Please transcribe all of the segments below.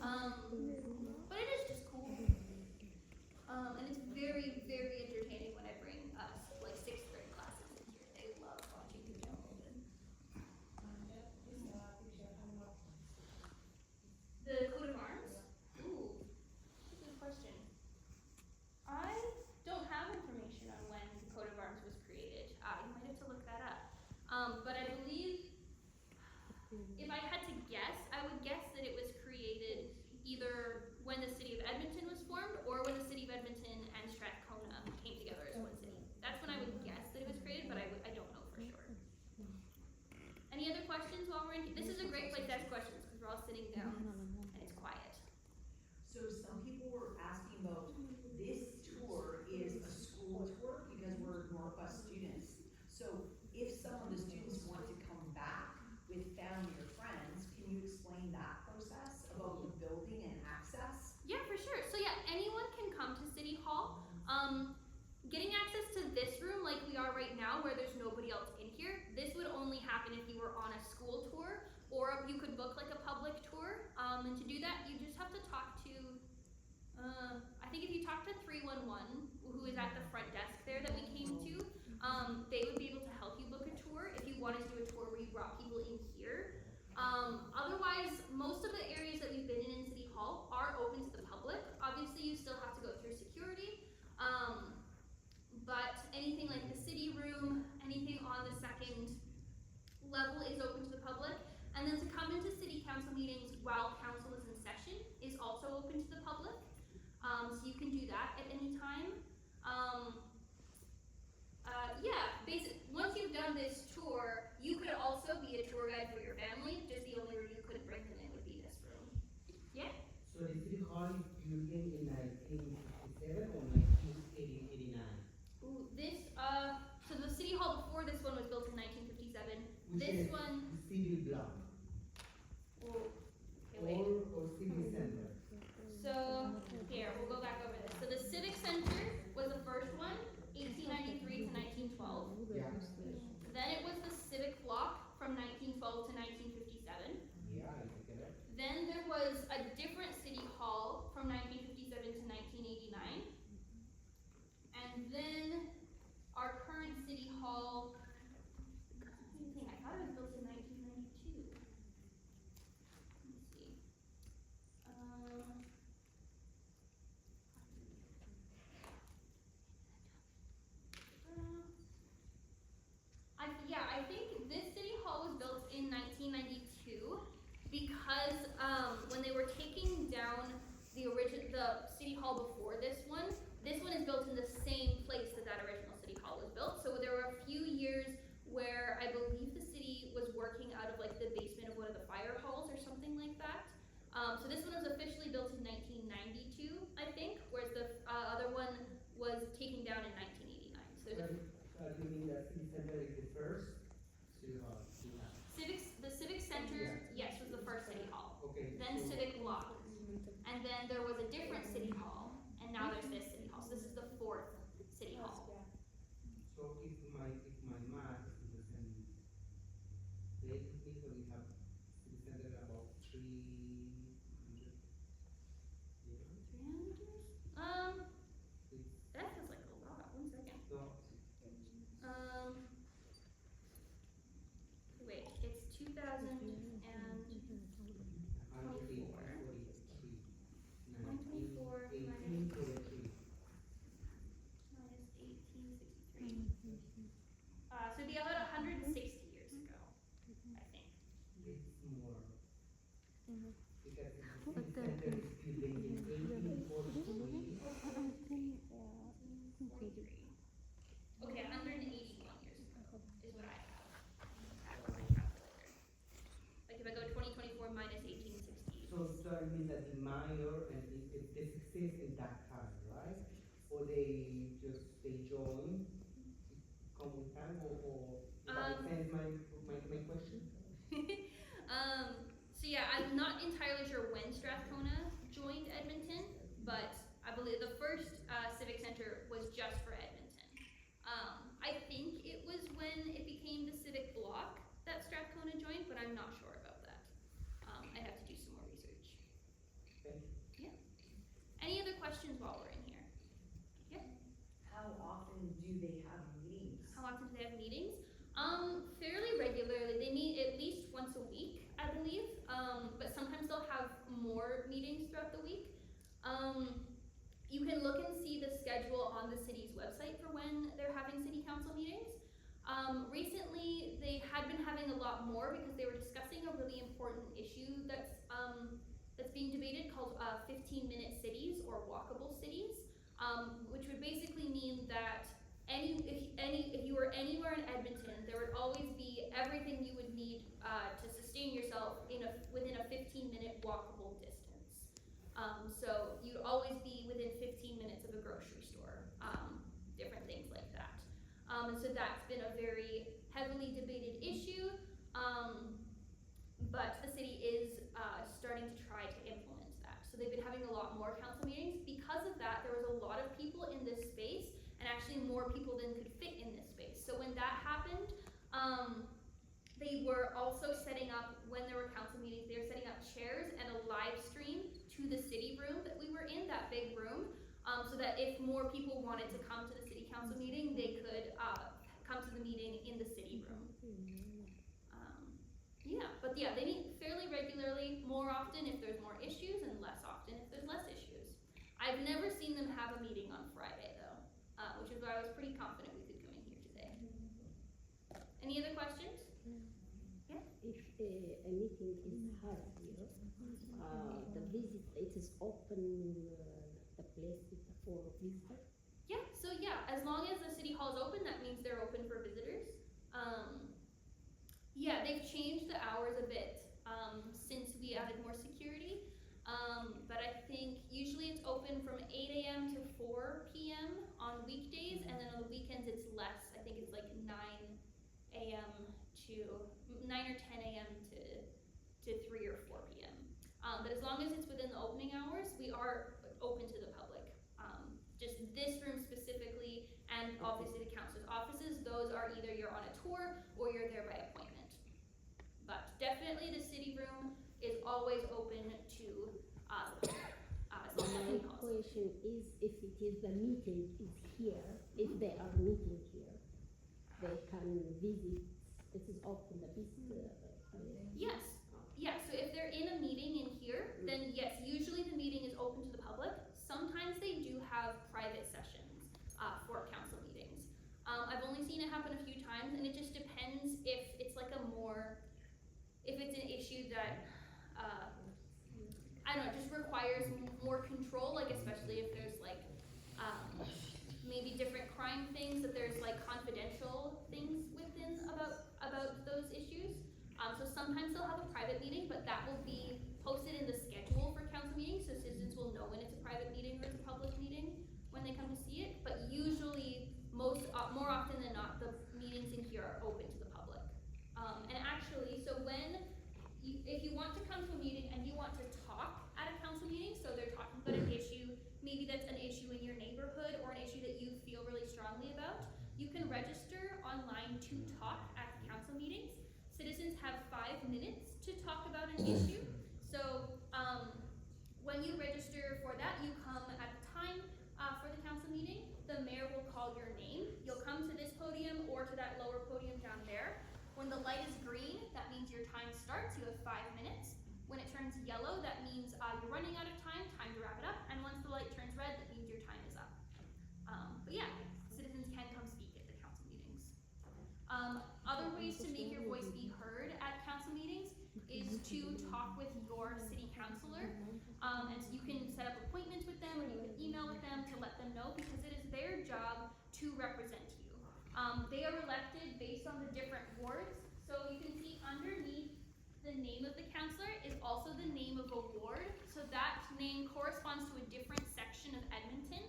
But it is just cool. And it's very, very entertaining when I bring like sixth grade classes in here. They love watching the gym open. The coat of arms? Ooh, that's a good question. I don't have information on when the coat of arms was created. You might have to look that up. But I believe, if I had to guess, I would guess that it was created either when the city of Edmonton was formed or when the city of Edmonton and Strathcona came together as one city. That's when I would guess that it was created, but I don't know for sure. Any other questions while we're in here? This is a great place to ask questions because we're all sitting down and it's quiet. So some people were asking about this tour is a school tour because we're Northwest students. So if some of the students want to come back with family or friends, can you explain that process about the building and access? Yeah, for sure. So yeah, anyone can come to City Hall. Getting access to this room like we are right now where there's nobody else in here, this would only happen if you were on a school tour or you could book like a public tour. And to do that, you just have to talk to, I think if you talk to 311, who is at the front desk there that we came to, they would be able to help you book a tour if you wanted to do a tour where you brought people in here. Otherwise, most of the areas that we've been in City Hall are open to the public. Obviously, you still have to go through security. But anything like the city room, anything on the second level is open to the public. And then to come into city council meetings while council is in session is also open to the public. So you can do that at any time. Once you've done this tour, you could also be a tour guide for your family, just the only room you couldn't bring them in would be this room. Yeah? So the city hall is built in 1957 or 1989? Ooh, so the city hall before this one was built in 1957. This one. City block. Oh, okay, wait. Or city center. So, here, we'll go back over this. So the Civic Center was the first one, 1893 to 1912. Yeah. Then it was the Civic Block from 1912 to 1957. Yeah, I get it. Then there was a different city hall from 1957 to 1989. And then our current city hall, I thought it was built in 1992. Let me see. I think this city hall was built in 1992 because when they were taking down the city hall before this one is built in the same place that original city hall was built. So there were a few years where I believe the city was working out of like the basement of one of the fire halls or something like that. So this one was officially built in 1992, I think, whereas the other one was taken down in 1989. So there's You mean that city center is the first city hall? the Civic Center, yes, was the first city hall. Okay. Then Civic Block. And then there was a different city hall, and now there's this city hall. So this is the fourth city hall. So if my math is the same, lately we have city center about 300 years. 300 years? That feels like a lot. 1 second. So, Wait, it's 2024. 1843. Minus 1863. So it'd be about 160 years ago, I think. It's more. Because the city center is built in 1843. 43. Okay, 181 years ago is what I have. Like if I go 2024 minus 1860. So it means that the mayor and they exist in that time, right? Or they join, come with time, or that makes sense, my question? So yeah, I'm not entirely sure when Strathcona joined Edmonton, but I believe the first Civic Center was just for Edmonton. I think it was when it became the Civic Block that Strathcona joined, but I'm not sure about that. I'd have to do some more research. do they have meetings? How often do they have meetings? Fairly regularly. They meet at least once a week, I believe. But sometimes they'll have more meetings throughout the week. You can look and see the schedule on the city's website for when they're having city council meetings. Recently, they had been having a lot more because they were discussing a really important issue that's being debated called 15-minute cities or walkable cities, which would basically mean that if you were anywhere in Edmonton, there would always be everything you would need to sustain yourself within a 15-minute walkable distance. So you'd always be within 15 minutes of a grocery store, different things like that. And so that's been a very heavily debated issue, but the city is starting to try to implement that. So they've been having a lot more council meetings. Because of that, there was a lot of people in this space, and actually more people than could fit in this space. So when that happened, they were also setting up, when there were council meetings, they were setting up chairs and a live stream to the city room that we were in, that big room, so that if more people wanted to come to the city council meeting, they could come to the meeting in the city room. They meet fairly regularly, more often if there's more issues and less often if there's less issues. I've never seen them have a meeting on Friday though, which is why I was pretty confident we could come in here today. Any other questions? Yeah? If a meeting is held here, the visit, it is open, the place is for visitors? Yeah, as long as the city hall is open, that means they're open for visitors. They've changed the hours a bit since we added more security. But I think usually it's open from 8 a.m. to 4 p.m. on weekdays, and then on the weekends it's less. I think it's like 9 or 10 a.m. to 3 or 4 p.m. But as long as it's within the opening hours, we are open to the public. Just this room specifically, and obviously the council's offices, those are either you're on a tour or you're there by appointment. But definitely the city room is always open to the public. My question is, if it is the meeting is here, if they are meeting here, they can visit, it is open the visit. Yes, so if they're in a meeting in here, then yes, usually the meeting is open to the public. Sometimes they do have private sessions for council meetings. I've only seen it happen a few times, and it just depends if it's like if it's an issue that, I don't know, just requires more control, like especially if there's like, maybe different crime things, that there's like confidential things within about those issues. So sometimes they'll have a private meeting, but that will be posted in the schedule for council meetings, so citizens will know when it's a private meeting or it's a public meeting when they come to see it. But usually, more often than not, the meetings in here are open to the public. And actually, so if you want to come to a meeting and you want to talk at a council meeting, so they're talking about an issue, maybe that's an issue in your neighborhood or an issue that you feel really strongly about, you can register online to talk at the council meetings. Citizens have 5 minutes to talk about an issue. So when you register for that, you come at the time for the council meeting. The mayor will call your name. You'll come to this podium or to that lower podium down there. When the light is green, that means your time starts. You have 5 minutes. When it turns yellow, that means you're running out of time to wrap it up. And once the light turns red, that means your time is up. Citizens can come speak at the council meetings. Other ways to make your voice be heard at council meetings is to talk with your city councilor. And so you can set up appointments with them, or you can email with them to let them know, because it is their job to represent you. They are elected based on the different wards. So you can see underneath the name of the councilor is also the name of a ward. So that name corresponds to a different section of Edmonton.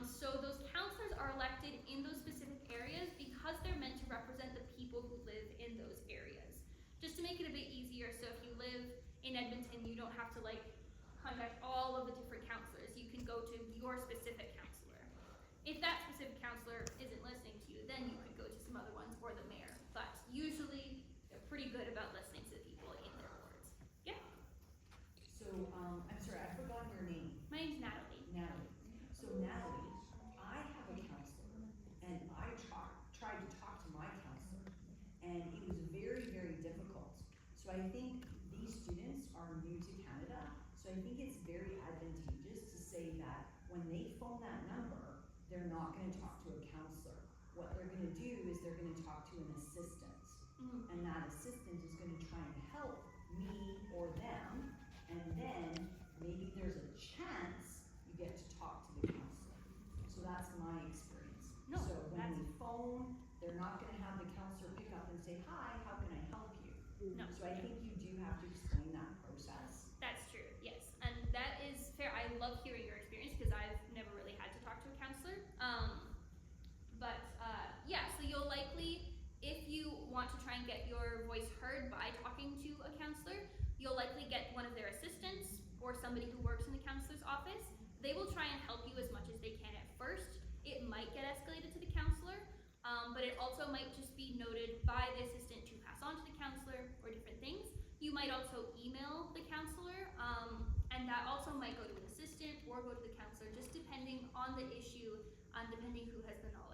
So those councilors are elected in those specific areas because they're meant to represent the people who live in those areas. Just to make it a bit easier, so if you live in Edmonton, you don't have to contact all of the different councilors. You can go to your specific councilor. If that specific councilor isn't listening to you, then you could go to some other ones or the mayor. But usually they're pretty good about listening to the people in their wards. Yeah. So, I'm sorry, I forgot your name. My name's Natalie. Natalie. So Natalie, I have a counselor, and So I think these students are new to Canada, so I think it's very advantageous to say that when they phone that number, they're not gonna talk to a counselor. What they're gonna do is they're gonna talk to an assistant. Mhm. And that assistant is gonna try and help me or them, and then maybe there's a chance you get to talk to the counselor. So that's my experience. No, So when that's- we phone, they're not gonna have the counselor pick up and say, hi, how can I help you? No. So I think you do have to explain that process. That's true, yes. And that is fair. I love hearing your experience because I've never really had to talk to a counselor. Yeah, so you'll likely, if you want to try and get your voice heard by talking to a counselor, you'll likely get one of their assistants or somebody who works in the counselor's office. They will try and help you as much as they can at first. It might get escalated to the counselor, but it also might just be noted by the assistant to pass on to the counselor or different things. You might also email the counselor, and that also might go to an assistant or go to the counselor, just depending on the issue, depending who has the knowledge